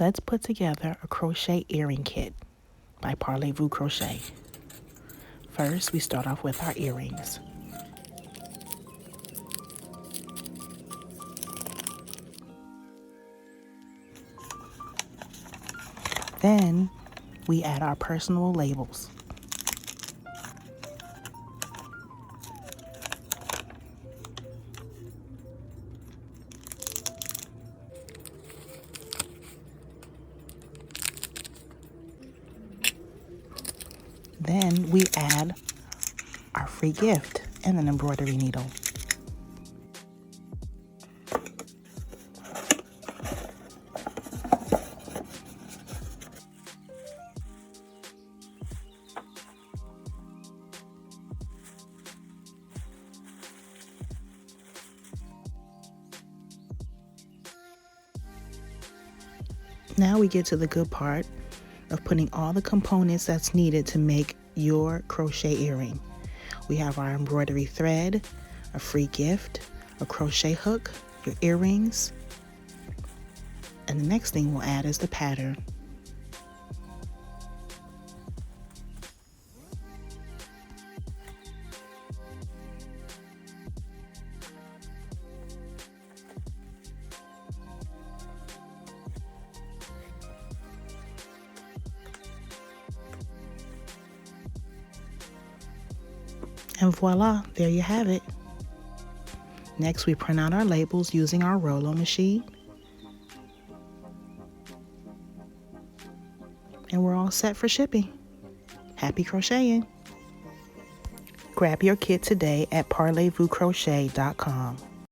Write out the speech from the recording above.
Let's put together a crochet earring kit by Parlez-Vous Crochet. First, we start off with our earrings. Then, we add our personal labels. Then we add our free gift and an embroidery needle. Now we get to the good part of putting all the components that's needed to make your crochet earring. We have our embroidery thread, a free gift, a crochet hook, your earrings, and the next thing we'll add is the pattern. And voila, there you have it. Next, we print out our labels using our Rollo machine. And we're all set for shipping. Happy crocheting! Grab your kit today at parlezvouscrochet.com.